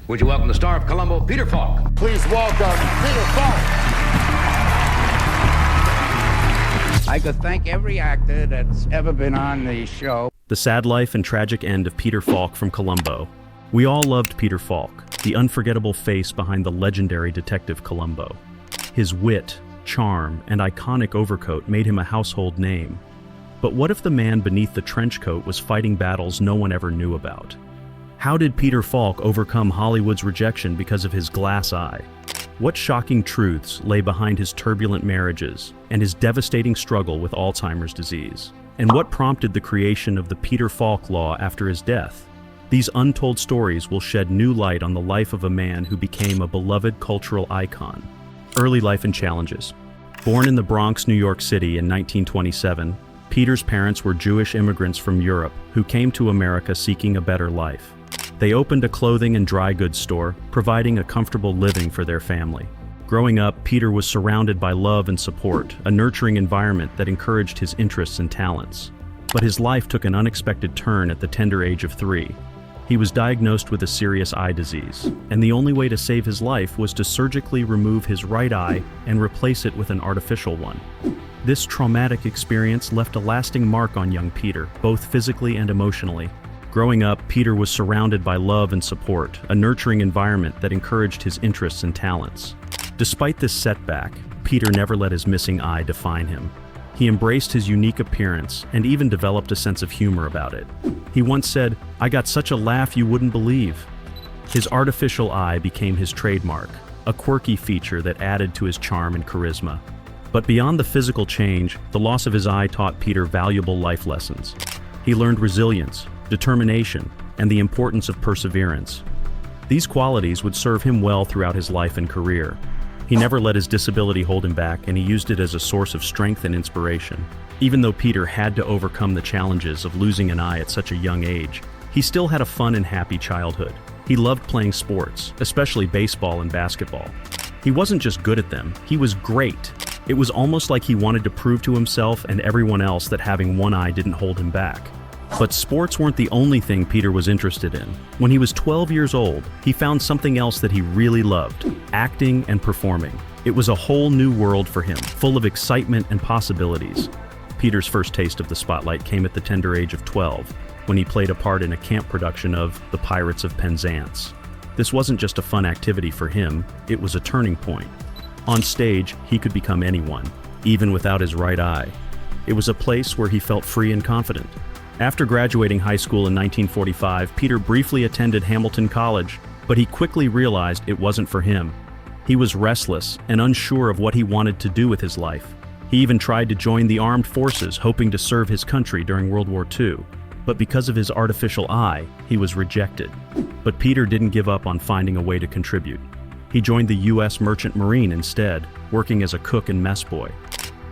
Would you welcome the star of Columbo, Peter Falk? Please welcome Peter Falk. I could thank every actor that's ever been on the show. The sad life and tragic end of Peter Falk from Columbo. We all loved Peter Falk, the unforgettable face behind the legendary detective Columbo. His wit, charm, and iconic overcoat made him a household name. But what if the man beneath the trench coat was fighting battles no one ever knew about? How did Peter Falk overcome Hollywood's rejection because of his glass eye? What shocking truths lay behind his turbulent marriages and his devastating struggle with Alzheimer's disease? And what prompted the creation of the Peter Falk Law after his death? These untold stories will shed new light on the life of a man who became a beloved cultural icon. Early life and challenges. Born in the Bronx, New York City in 1927, Peter's parents were Jewish immigrants from Europe who came to America seeking a better life. They opened a clothing and dry goods store, providing a comfortable living for their family. Growing up, Peter was surrounded by love and support, a nurturing environment that encouraged his interests and talents. But his life took an unexpected turn at the tender age of 3. He was diagnosed with a serious eye disease, and the only way to save his life was to surgically remove his right eye and replace it with an artificial one. This traumatic experience left a lasting mark on young Peter, both physically and emotionally. Growing up, Peter was surrounded by love and support, a nurturing environment that encouraged his interests and talents. Despite this setback, Peter never let his missing eye define him. He embraced his unique appearance and even developed a sense of humor about it. He once said, "I got such a laugh you wouldn't believe." His artificial eye became his trademark, a quirky feature that added to his charm and charisma. But beyond the physical change, the loss of his eye taught Peter valuable life lessons. He learned resilience, determination, and the importance of perseverance. These qualities would serve him well throughout his life and career. He never let his disability hold him back, and he used it as a source of strength and inspiration. Even though Peter had to overcome the challenges of losing an eye at such a young age, he still had a fun and happy childhood. He loved playing sports, especially baseball and basketball. He wasn't just good at them, he was great. It was almost like he wanted to prove to himself and everyone else that having one eye didn't hold him back. But sports weren't the only thing Peter was interested in. When he was 12 years old, he found something else that he really loved: acting and performing. It was a whole new world for him, full of excitement and possibilities. Peter's first taste of the spotlight came at the tender age of 12, when he played a part in a camp production of The Pirates of Penzance. This wasn't just a fun activity for him, it was a turning point. On stage, he could become anyone, even without his right eye. It was a place where he felt free and confident. After graduating high school in 1945, Peter briefly attended Hamilton College, but he quickly realized it wasn't for him. He was restless and unsure of what he wanted to do with his life. He even tried to join the armed forces, hoping to serve his country during World War II. But because of his artificial eye, he was rejected. But Peter didn't give up on finding a way to contribute. He joined the U.S. Merchant Marine instead, working as a cook and mess boy.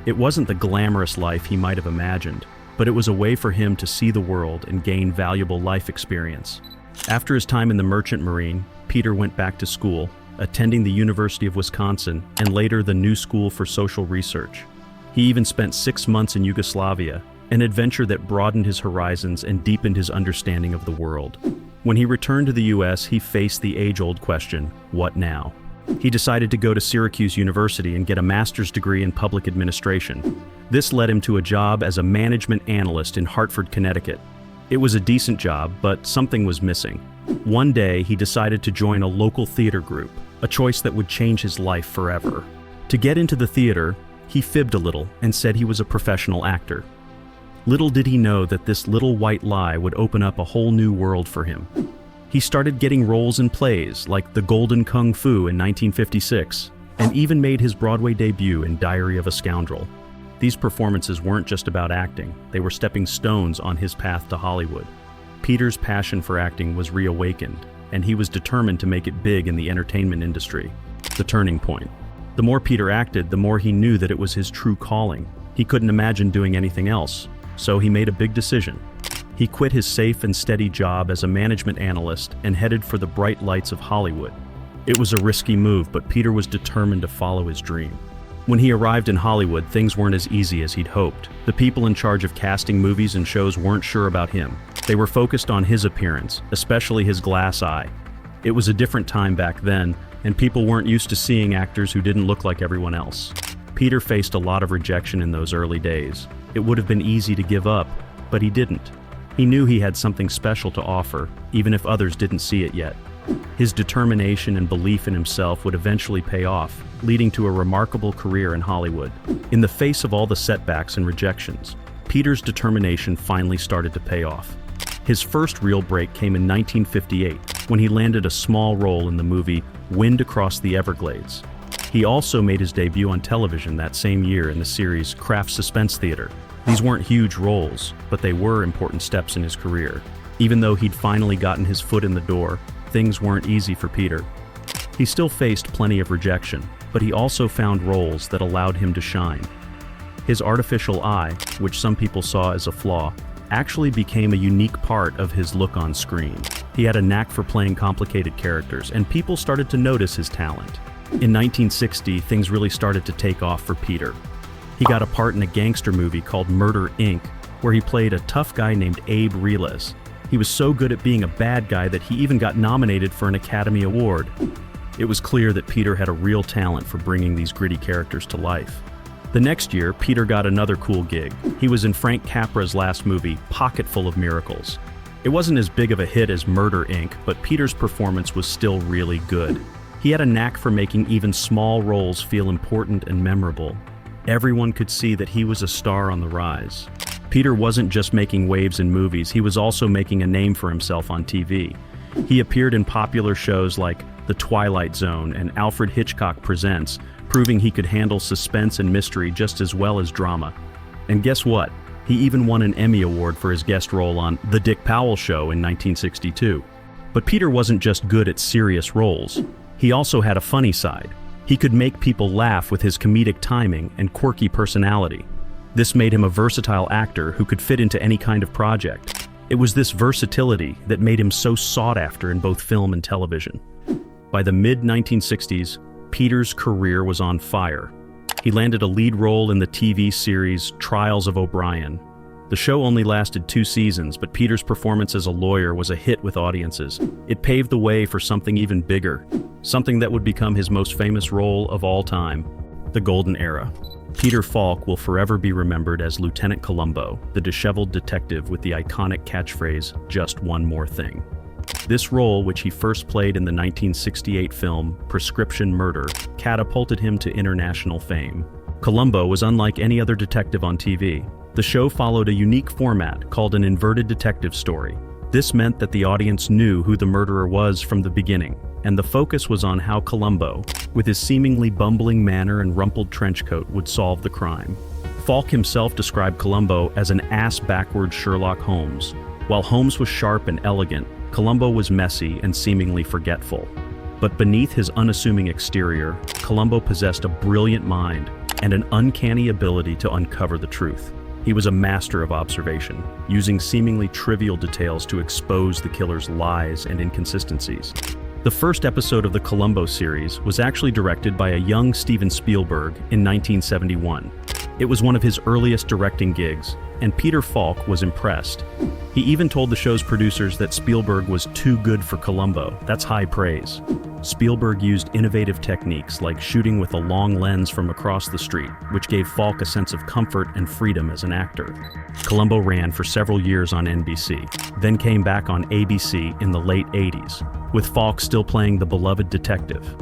It wasn't the glamorous life he might have imagined, but it was a way for him to see the world and gain valuable life experience. After his time in the Merchant Marine, Peter went back to school, attending the University of Wisconsin and later the New School for Social Research. He even spent 6 months in Yugoslavia, an adventure that broadened his horizons and deepened his understanding of the world. When he returned to the U.S., he faced the age-old question, what now? He decided to go to Syracuse University and get a master's degree in public administration. This led him to a job as a management analyst in Hartford, Connecticut. It was a decent job, but something was missing. One day, he decided to join a local theater group, a choice that would change his life forever. To get into the theater, he fibbed a little and said he was a professional actor. Little did he know that this little white lie would open up a whole new world for him. He started getting roles in plays like The Golden Kung Fu in 1956, and even made his Broadway debut in Diary of a Scoundrel. These performances weren't just about acting, they were stepping stones on his path to Hollywood. Peter's passion for acting was reawakened, and he was determined to make it big in the entertainment industry. The turning point. The more Peter acted, the more he knew that it was his true calling. He couldn't imagine doing anything else, so he made a big decision. He quit his safe and steady job as a management analyst and headed for the bright lights of Hollywood. It was a risky move, but Peter was determined to follow his dream. When he arrived in Hollywood, things weren't as easy as he'd hoped. The people in charge of casting movies and shows weren't sure about him. They were focused on his appearance, especially his glass eye. It was a different time back then, and people weren't used to seeing actors who didn't look like everyone else. Peter faced a lot of rejection in those early days. It would have been easy to give up, but he didn't. He knew he had something special to offer, even if others didn't see it yet. His determination and belief in himself would eventually pay off, leading to a remarkable career in Hollywood. In the face of all the setbacks and rejections, Peter's determination finally started to pay off. His first real break came in 1958, when he landed a small role in the movie Wind Across the Everglades. He also made his debut on television that same year in the series Kraft Suspense Theater. These weren't huge roles, but they were important steps in his career. Even though he'd finally gotten his foot in the door, things weren't easy for Peter. He still faced plenty of rejection, but he also found roles that allowed him to shine. His artificial eye, which some people saw as a flaw, actually became a unique part of his look on screen. He had a knack for playing complicated characters, and people started to notice his talent. In 1960, things really started to take off for Peter. He got a part in a gangster movie called Murder, Inc., where he played a tough guy named Abe Reles. He was so good at being a bad guy that he even got nominated for an Academy Award. It was clear that Peter had a real talent for bringing these gritty characters to life. The next year, Peter got another cool gig. He was in Frank Capra's last movie, Pocketful of Miracles. It wasn't as big of a hit as Murder, Inc., but Peter's performance was still really good. He had a knack for making even small roles feel important and memorable. Everyone could see that he was a star on the rise. Peter wasn't just making waves in movies, he was also making a name for himself on TV. He appeared in popular shows like The Twilight Zone and Alfred Hitchcock Presents, proving he could handle suspense and mystery just as well as drama. And guess what? He even won an Emmy Award for his guest role on The Dick Powell Show in 1962. But Peter wasn't just good at serious roles. He also had a funny side. He could make people laugh with his comedic timing and quirky personality. This made him a versatile actor who could fit into any kind of project. It was this versatility that made him so sought after in both film and television. By the mid-1960s, Peter's career was on fire. He landed a lead role in the TV series Trials of O'Brien. The show only lasted 2 seasons, but Peter's performance as a lawyer was a hit with audiences. It paved the way for something even bigger, something that would become his most famous role of all time, the Golden Era. Peter Falk will forever be remembered as Lieutenant Columbo, the disheveled detective with the iconic catchphrase, "Just one more thing." This role, which he first played in the 1968 film Prescription Murder, catapulted him to international fame. Columbo was unlike any other detective on TV. The show followed a unique format called an inverted detective story. This meant that the audience knew who the murderer was from the beginning, and the focus was on how Columbo, with his seemingly bumbling manner and rumpled trench coat, would solve the crime. Falk himself described Columbo as an ass-backward Sherlock Holmes. While Holmes was sharp and elegant, Columbo was messy and seemingly forgetful. But beneath his unassuming exterior, Columbo possessed a brilliant mind and an uncanny ability to uncover the truth. He was a master of observation, using seemingly trivial details to expose the killer's lies and inconsistencies. The first episode of the Columbo series was actually directed by a young Steven Spielberg in 1971. It was one of his earliest directing gigs, and Peter Falk was impressed. He even told the show's producers that Spielberg was too good for Columbo. That's high praise. Spielberg used innovative techniques like shooting with a long lens from across the street, which gave Falk a sense of comfort and freedom as an actor. Columbo ran for several years on NBC, then came back on ABC in the late 80s, with Falk still playing the beloved detective.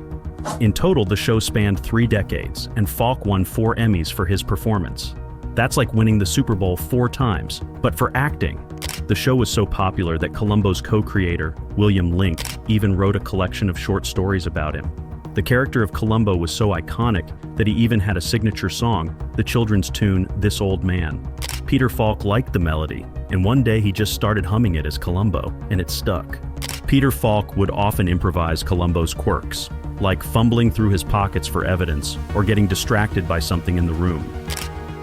In total, the show spanned 3 decades, and Falk won 4 Emmys for his performance. That's like winning the Super Bowl 4 times, but for acting. The show was so popular that Columbo's co-creator, William Link, even wrote a collection of short stories about him. The character of Columbo was so iconic that he even had a signature song, the children's tune, "This Old Man." Peter Falk liked the melody, and one day he just started humming it as Columbo, and it stuck. Peter Falk would often improvise Columbo's quirks, like fumbling through his pockets for evidence or getting distracted by something in the room.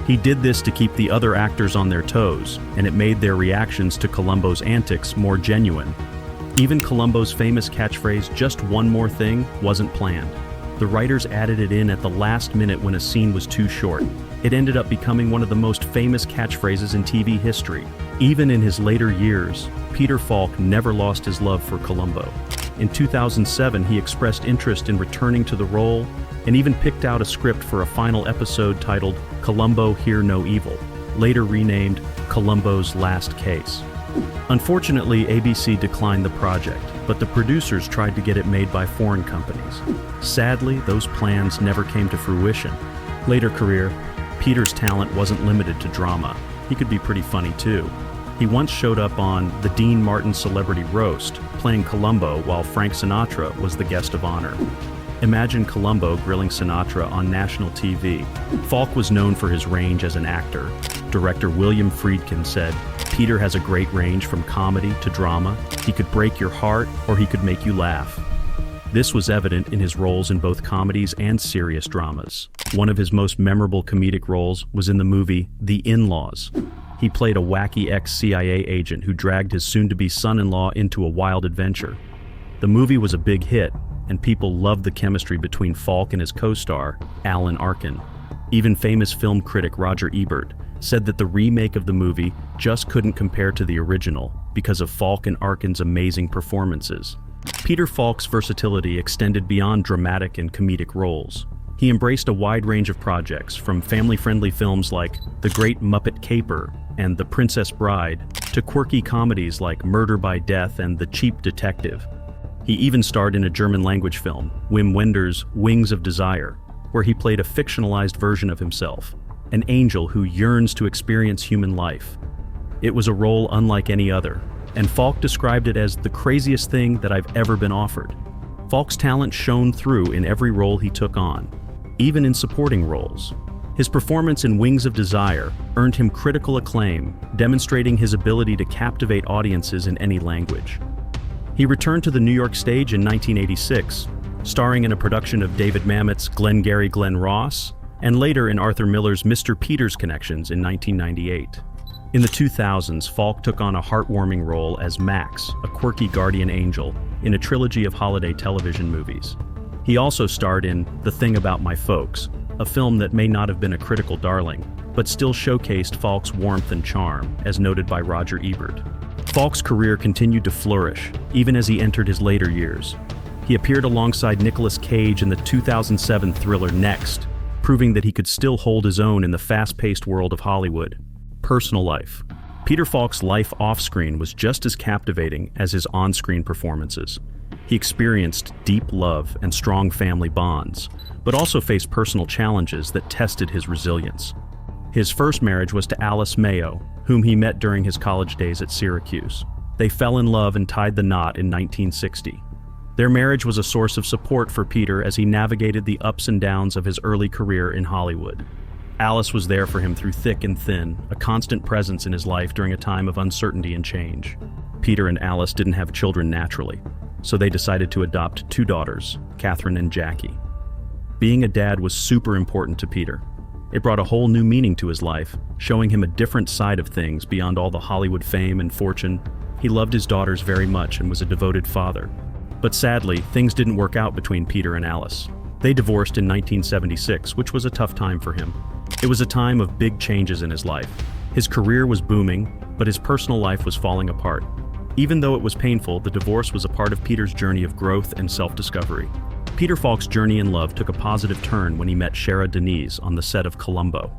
He did this to keep the other actors on their toes, and it made their reactions to Columbo's antics more genuine. Even Columbo's famous catchphrase, "Just one more thing," wasn't planned. The writers added it in at the last minute when a scene was too short. It ended up becoming one of the most famous catchphrases in TV history. Even in his later years, Peter Falk never lost his love for Columbo. In 2007, he expressed interest in returning to the role and even picked out a script for a final episode titled Columbo Hear No Evil, later renamed Columbo's Last Case. Unfortunately, ABC declined the project, but the producers tried to get it made by foreign companies. Sadly, those plans never came to fruition. Later career, Peter's talent wasn't limited to drama. He could be pretty funny too. He once showed up on the Dean Martin Celebrity Roast, playing Columbo while Frank Sinatra was the guest of honor. Imagine Columbo grilling Sinatra on national TV. Falk was known for his range as an actor. Director William Friedkin said, "Peter has a great range from comedy to drama. He could break your heart or he could make you laugh." This was evident in his roles in both comedies and serious dramas. One of his most memorable comedic roles was in the movie The In-Laws. He played a wacky ex-CIA agent who dragged his soon-to-be son-in-law into a wild adventure. The movie was a big hit, and people loved the chemistry between Falk and his co-star, Alan Arkin. Even famous film critic Roger Ebert said that the remake of the movie just couldn't compare to the original because of Falk and Arkin's amazing performances. Peter Falk's versatility extended beyond dramatic and comedic roles. He embraced a wide range of projects, from family-friendly films like The Great Muppet Caper and The Princess Bride, to quirky comedies like Murder by Death and The Cheap Detective. He even starred in a German-language film, Wim Wenders' Wings of Desire, where he played a fictionalized version of himself, an angel who yearns to experience human life. It was a role unlike any other, and Falk described it as the craziest thing that I've ever been offered. Falk's talent shone through in every role he took on, even in supporting roles. His performance in Wings of Desire earned him critical acclaim, demonstrating his ability to captivate audiences in any language. He returned to the New York stage in 1986, starring in a production of David Mamet's Glengarry Glen Ross, and later in Arthur Miller's Mr. Peters Connections in 1998. In the 2000s, Falk took on a heartwarming role as Max, a quirky guardian angel, in a trilogy of holiday television movies. He also starred in The Thing About My Folks, a film that may not have been a critical darling, but still showcased Falk's warmth and charm, as noted by Roger Ebert. Falk's career continued to flourish, even as he entered his later years. He appeared alongside Nicolas Cage in the 2007 thriller Next, proving that he could still hold his own in the fast-paced world of Hollywood. Personal life. Peter Falk's life off-screen was just as captivating as his on-screen performances. He experienced deep love and strong family bonds, but also faced personal challenges that tested his resilience. His first marriage was to Alice Mayo, whom he met during his college days at Syracuse. They fell in love and tied the knot in 1960. Their marriage was a source of support for Peter as he navigated the ups and downs of his early career in Hollywood. Alice was there for him through thick and thin, a constant presence in his life during a time of uncertainty and change. Peter and Alice didn't have children naturally, so they decided to adopt two daughters, Catherine and Jackie. Being a dad was super important to Peter. It brought a whole new meaning to his life, showing him a different side of things beyond all the Hollywood fame and fortune. He loved his daughters very much and was a devoted father. But sadly, things didn't work out between Peter and Alice. They divorced in 1976, which was a tough time for him. It was a time of big changes in his life. His career was booming, but his personal life was falling apart. Even though it was painful, the divorce was a part of Peter's journey of growth and self-discovery. Peter Falk's journey in love took a positive turn when he met Shara Denise on the set of Columbo.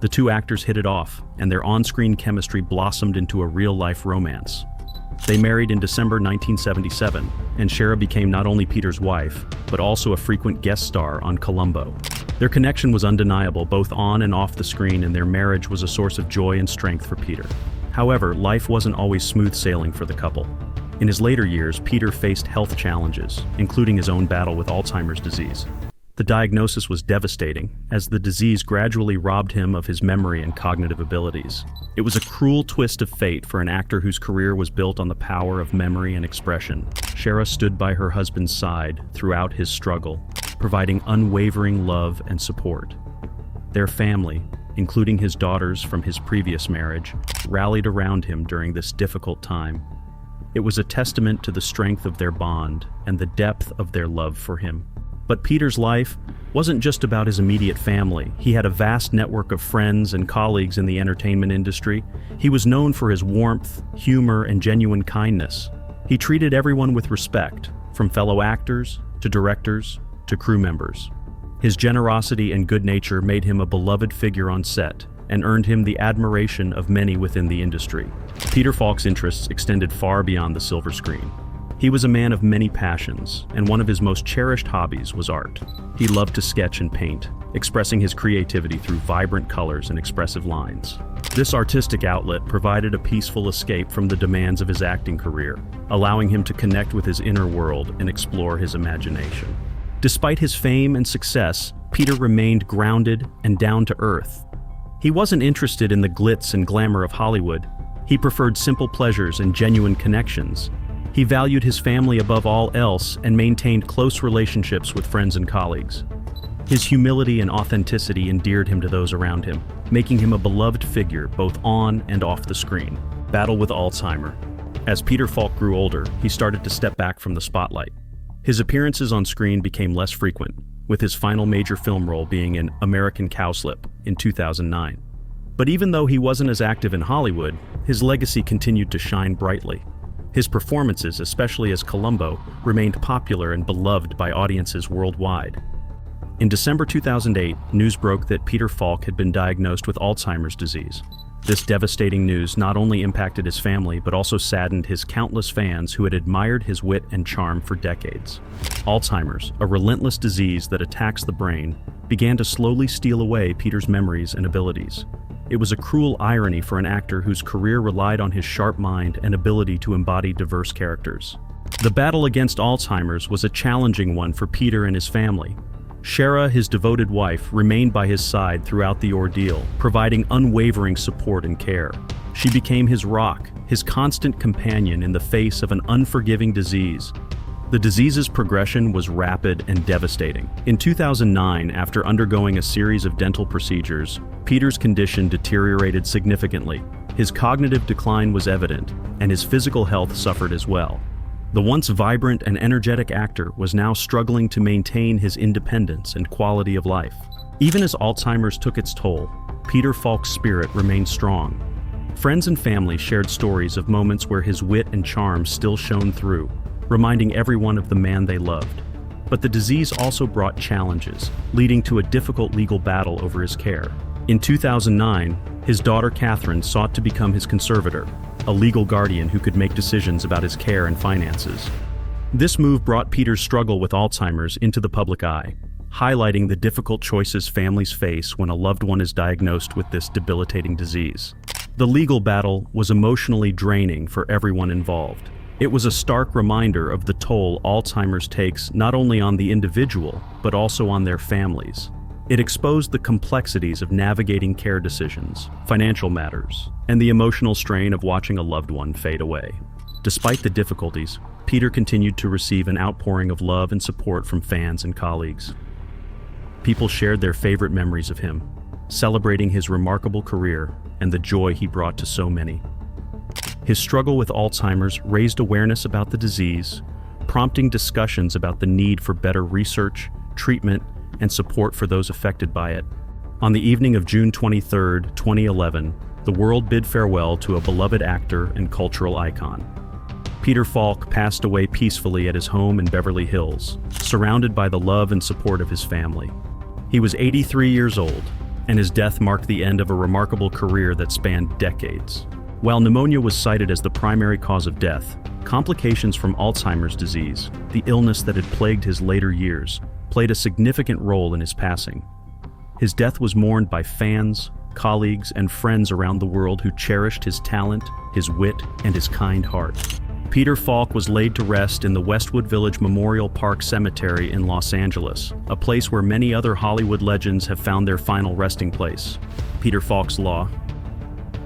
The two actors hit it off, and their on-screen chemistry blossomed into a real-life romance. They married in December 1977, and Shara became not only Peter's wife, but also a frequent guest star on Columbo. Their connection was undeniable both on and off the screen, and their marriage was a source of joy and strength for Peter. However, life wasn't always smooth sailing for the couple. In his later years, Peter faced health challenges, including his own battle with Alzheimer's disease. The diagnosis was devastating, as the disease gradually robbed him of his memory and cognitive abilities. It was a cruel twist of fate for an actor whose career was built on the power of memory and expression. Shara stood by her husband's side throughout his struggle, providing unwavering love and support. Their family, including his daughters from his previous marriage, rallied around him during this difficult time. It was a testament to the strength of their bond and the depth of their love for him. But Peter's life wasn't just about his immediate family. He had a vast network of friends and colleagues in the entertainment industry. He was known for his warmth, humor, and genuine kindness. He treated everyone with respect, from fellow actors to directors to crew members. His generosity and good nature made him a beloved figure on set and earned him the admiration of many within the industry. Peter Falk's interests extended far beyond the silver screen. He was a man of many passions, and one of his most cherished hobbies was art. He loved to sketch and paint, expressing his creativity through vibrant colors and expressive lines. This artistic outlet provided a peaceful escape from the demands of his acting career, allowing him to connect with his inner world and explore his imagination. Despite his fame and success, Peter remained grounded and down to earth. He wasn't interested in the glitz and glamour of Hollywood. He preferred simple pleasures and genuine connections. He valued his family above all else and maintained close relationships with friends and colleagues. His humility and authenticity endeared him to those around him, making him a beloved figure both on and off the screen. Battle with Alzheimer. As Peter Falk grew older, he started to step back from the spotlight. His appearances on screen became less frequent, with his final major film role being in American Cowslip in 2009. But even though he wasn't as active in Hollywood, his legacy continued to shine brightly. His performances, especially as Columbo, remained popular and beloved by audiences worldwide. In December 2008, news broke that Peter Falk had been diagnosed with Alzheimer's disease. This devastating news not only impacted his family, but also saddened his countless fans who had admired his wit and charm for decades. Alzheimer's, a relentless disease that attacks the brain, began to slowly steal away Peter's memories and abilities. It was a cruel irony for an actor whose career relied on his sharp mind and ability to embody diverse characters. The battle against Alzheimer's was a challenging one for Peter and his family. Shara, his devoted wife, remained by his side throughout the ordeal, providing unwavering support and care. She became his rock, his constant companion in the face of an unforgiving disease. The disease's progression was rapid and devastating. In 2009, after undergoing a series of dental procedures, Peter's condition deteriorated significantly. His cognitive decline was evident, and his physical health suffered as well. The once vibrant and energetic actor was now struggling to maintain his independence and quality of life. Even as Alzheimer's took its toll, Peter Falk's spirit remained strong. Friends and family shared stories of moments where his wit and charm still shone through, reminding everyone of the man they loved. But the disease also brought challenges, leading to a difficult legal battle over his care. In 2009, his daughter Catherine sought to become his conservator, a legal guardian who could make decisions about his care and finances. This move brought Peter's struggle with Alzheimer's into the public eye, highlighting the difficult choices families face when a loved one is diagnosed with this debilitating disease. The legal battle was emotionally draining for everyone involved. It was a stark reminder of the toll Alzheimer's takes not only on the individual, but also on their families. It exposed the complexities of navigating care decisions, financial matters, and the emotional strain of watching a loved one fade away. Despite the difficulties, Peter continued to receive an outpouring of love and support from fans and colleagues. People shared their favorite memories of him, celebrating his remarkable career and the joy he brought to so many. His struggle with Alzheimer's raised awareness about the disease, prompting discussions about the need for better research, treatment, and support for those affected by it. On the evening of June 23, 2011, the world bid farewell to a beloved actor and cultural icon. Peter Falk passed away peacefully at his home in Beverly Hills, surrounded by the love and support of his family. He was 83 years old, and his death marked the end of a remarkable career that spanned decades. While pneumonia was cited as the primary cause of death, complications from Alzheimer's disease, the illness that had plagued his later years, played a significant role in his passing. His death was mourned by fans, colleagues, and friends around the world who cherished his talent, his wit, and his kind heart. Peter Falk was laid to rest in the Westwood Village Memorial Park Cemetery in Los Angeles, a place where many other Hollywood legends have found their final resting place. Peter Falk's Law.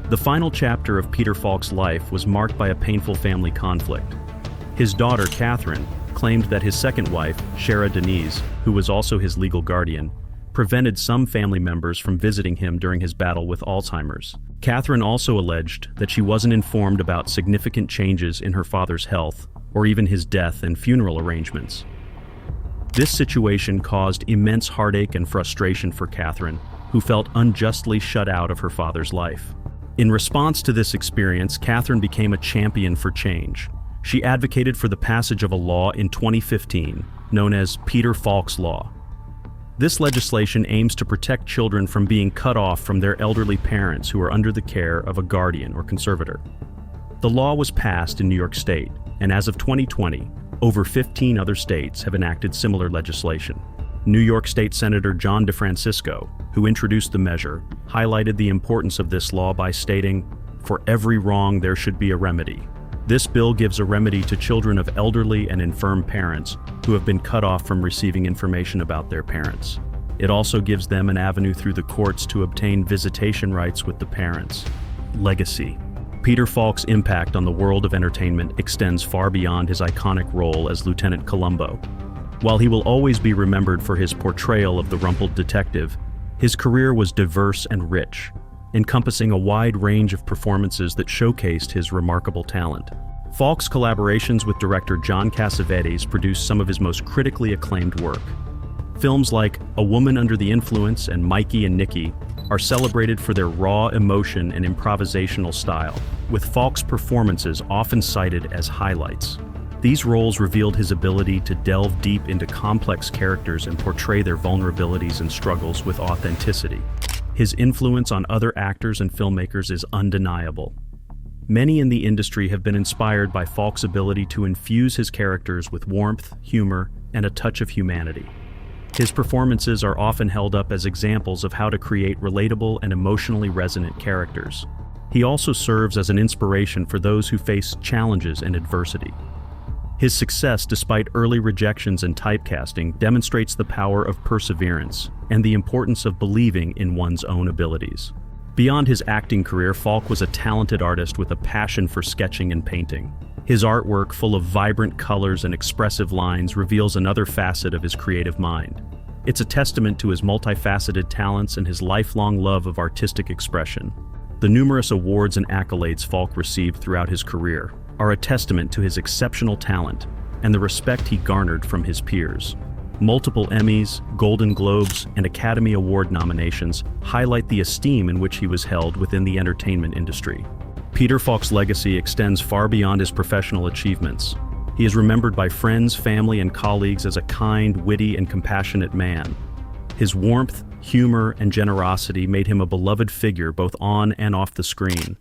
The final chapter of Peter Falk's life was marked by a painful family conflict. His daughter, Catherine, claimed that his second wife, Shara Denise, who was also his legal guardian, prevented some family members from visiting him during his battle with Alzheimer's. Catherine also alleged that she wasn't informed about significant changes in her father's health, or even his death and funeral arrangements. This situation caused immense heartache and frustration for Catherine, who felt unjustly shut out of her father's life. In response to this experience, Catherine became a champion for change. She advocated for the passage of a law in 2015 known as Peter Falk's Law. This legislation aims to protect children from being cut off from their elderly parents who are under the care of a guardian or conservator. The law was passed in New York State, and as of 2020, over 15 other states have enacted similar legislation. New York State Senator John DeFrancisco, who introduced the measure, highlighted the importance of this law by stating, "For every wrong there should be a remedy." This bill gives a remedy to children of elderly and infirm parents who have been cut off from receiving information about their parents. It also gives them an avenue through the courts to obtain visitation rights with the parents. Legacy. Peter Falk's impact on the world of entertainment extends far beyond his iconic role as Lieutenant Columbo. While he will always be remembered for his portrayal of the rumpled detective, his career was diverse and rich, encompassing a wide range of performances that showcased his remarkable talent. Falk's collaborations with director John Cassavetes produced some of his most critically acclaimed work. Films like A Woman Under the Influence and Mikey and Nicky are celebrated for their raw emotion and improvisational style, with Falk's performances often cited as highlights. These roles revealed his ability to delve deep into complex characters and portray their vulnerabilities and struggles with authenticity. His influence on other actors and filmmakers is undeniable. Many in the industry have been inspired by Falk's ability to infuse his characters with warmth, humor, and a touch of humanity. His performances are often held up as examples of how to create relatable and emotionally resonant characters. He also serves as an inspiration for those who face challenges and adversity. His success despite early rejections and typecasting demonstrates the power of perseverance and the importance of believing in one's own abilities. Beyond his acting career, Falk was a talented artist with a passion for sketching and painting. His artwork, full of vibrant colors and expressive lines, reveals another facet of his creative mind. It's a testament to his multifaceted talents and his lifelong love of artistic expression. The numerous awards and accolades Falk received throughout his career are a testament to his exceptional talent and the respect he garnered from his peers. Multiple Emmys, Golden Globes, and Academy Award nominations highlight the esteem in which he was held within the entertainment industry. Peter Falk's legacy extends far beyond his professional achievements. He is remembered by friends, family, and colleagues as a kind, witty, and compassionate man. His warmth, humor, and generosity made him a beloved figure both on and off the screen.